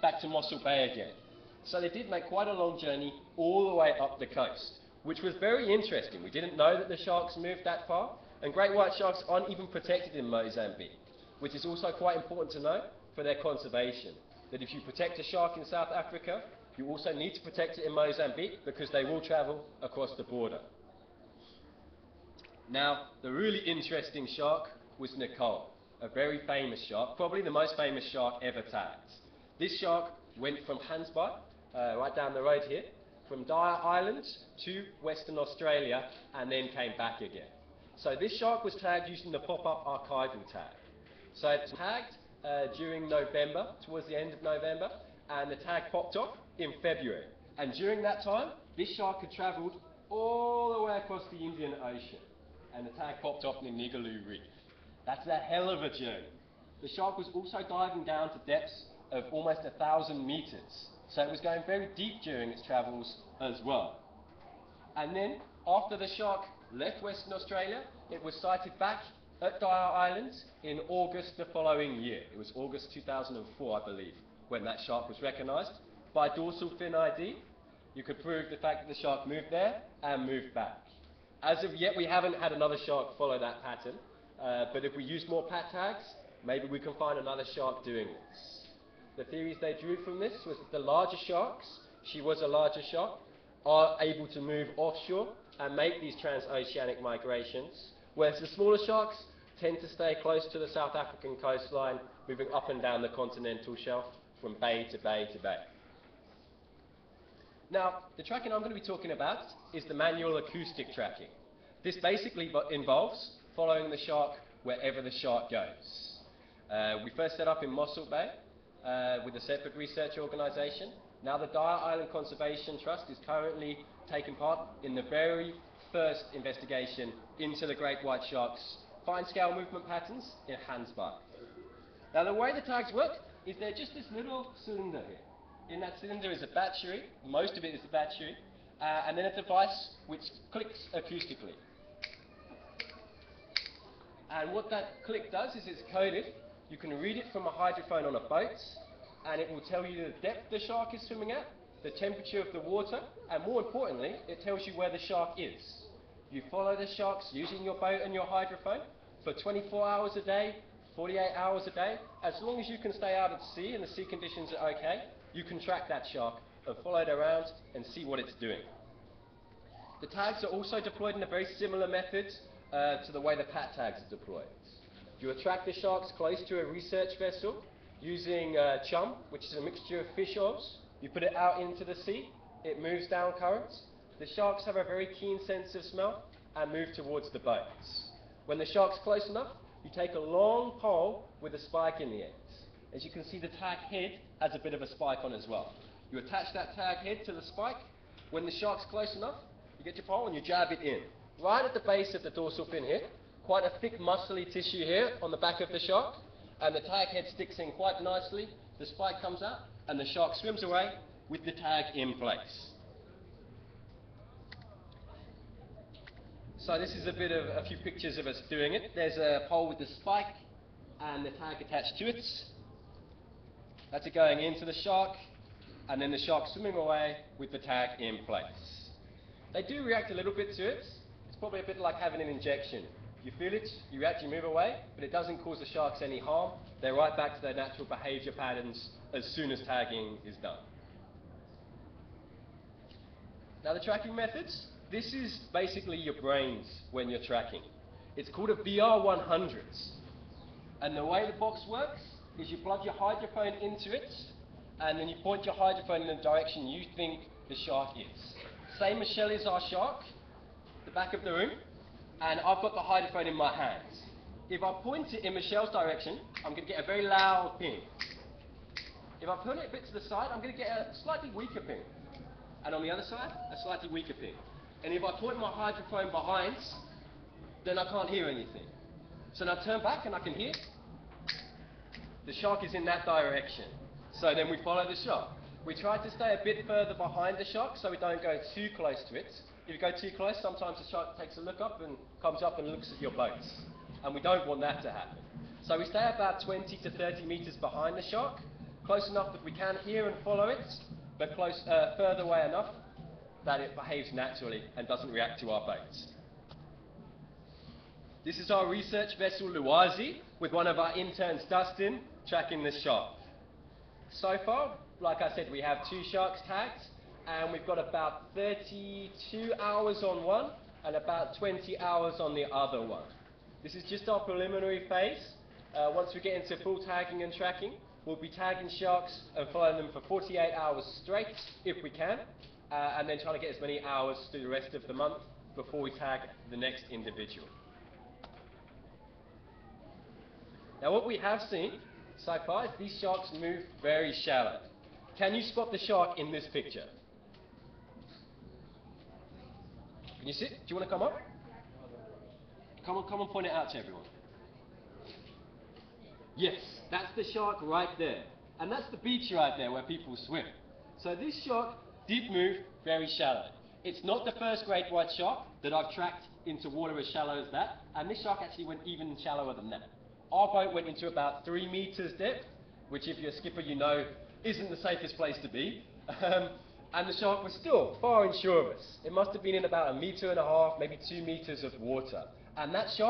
back to Mossel Bay again. So they did make quite a long journey all the way up the coast, which was very interesting. We didn't know that the sharks moved that far, and great white sharks aren't even protected in Mozambique, which is also quite important to know for their conservation. That if you protect a shark in South Africa, you also need to protect it in Mozambique because they will travel across the border. Now, the really interesting shark was Nicole, a very famous shark, probably the most famous shark ever tagged. This shark went from Hansby, right down the road here, from Dyer Island to Western Australia and then came back again. So this shark was tagged using the pop-up archival tag. So it's tagged during November, towards the end of November, and the tag popped up in February. And during that time, this shark had travelled all the way across the Indian Ocean, and the tag popped up in the Nigaloo Reef. That's a hell of a journey. The shark was also diving down to depths of almost 1,000 meters, so it was going very deep during its travels as well. And then, after the shark left Western Australia, it was sighted back at Dyer Island in August the following year. It was August 2004, I believe, when that shark was recognised. By dorsal fin ID, you could prove the fact that the shark moved there and moved back. As of yet, we haven't had another shark follow that pattern, but if we use more pat tags, maybe we can find another shark doing this. The theories they drew from this was that the larger sharks, she was a larger shark, are able to move offshore and make these transoceanic migrations, whereas the smaller sharks tend to stay close to the South African coastline, moving up and down the continental shelf from bay to bay to bay. Now, the tracking I'm going to be talking about is the manual acoustic tracking. This basically involves following the shark wherever the shark goes. We first set up in Mossel Bay with a separate research organisation. Now the Dyer Island Conservation Trust is currently taking part in the very first investigation into the great white shark's fine-scale movement patterns in Hansby. Now the way the tags work is they're just this little cylinder here. In that cylinder is a battery, most of it is a battery, and then a device which clicks acoustically. And what that click does is it's coded. You can read it from a hydrophone on a boat, and it will tell you the depth the shark is swimming at, the temperature of the water, and more importantly, it tells you where the shark is. You follow the sharks using your boat and your hydrophone for 24 hours a day, 48 hours a day. As long as you can stay out at sea and the sea conditions are okay, you can track that shark and follow it around and see what it's doing. The tags are also deployed in a very similar method to the way the pat tags are deployed. You attract the sharks close to a research vessel using chum, which is a mixture of fish oils. You put it out into the sea, it moves down currents. The sharks have a very keen sense of smell and move towards the boats. When the shark's close enough, you take a long pole with a spike in the end. As you can see, the tag head has a bit of a spike on as well. You attach that tag head to the spike. When the shark's close enough, you get your pole and you jab it in. Right at the base of the dorsal fin here, quite a thick muscly tissue here on the back of the shark, and the tag head sticks in quite nicely, the spike comes out, and the shark swims away with the tag in place. So this is a few pictures of us doing it. There's a pole with the spike and the tag attached to it. That's it going into the shark, and then the shark swimming away with the tag in place. They do react a little bit to it. It's probably a bit like having an injection. You feel it, you react, you move away, but it doesn't cause the sharks any harm. They're right back to their natural behaviour patterns as soon as tagging is done. Now the tracking methods, this is basically your brains when you're tracking. It's called a VR100. And the way the box works is you plug your hydrophone into it, and then you point your hydrophone in the direction you think the shark is. Say Michelle is our shark, the back of the room, and I've got the hydrophone in my hands. If I point it in Michelle's direction, I'm going to get a very loud ping. If I point it a bit to the side, I'm going to get a slightly weaker ping. And on the other side, a slightly weaker ping. And if I point my hydrophone behind, then I can't hear anything. So now I turn back and I can hear. The shark is in that direction. So then we follow the shark. We try to stay a bit further behind the shark so we don't go too close to it. If you go too close, sometimes the shark takes a look up and comes up and looks at your boats. And we don't want that to happen. So we stay about 20 to 30 meters behind the shark, close enough that we can hear and follow it, but further away enough that it behaves naturally and doesn't react to our baits. This is our research vessel Luazi with one of our interns Dustin tracking this shark. So far, like I said, we have 2 sharks tagged and we've got about 32 hours on one and about 20 hours on the other one. This is just our preliminary phase. Once we get into full tagging and tracking, we'll be tagging sharks and following them for 48 hours straight if we can, and then trying to get as many hours through the rest of the month before we tag the next individual. Now what we have seen so far is these sharks move very shallow. Can you spot the shark in this picture? Can you see it? Do you want to come up? Come on, point it out to everyone. Yes, that's the shark right there. And that's the beach right there where people swim. So this shark did move very shallow. It's not the first great white shark that I've tracked into water as shallow as that, and this shark actually went even shallower than that. Our boat went into about 3 meters depth, which if you're a skipper you know isn't the safest place to be. And the shark was still far inshore of us. It must have been in about 1.5 meters, maybe 2 meters of water. And that shark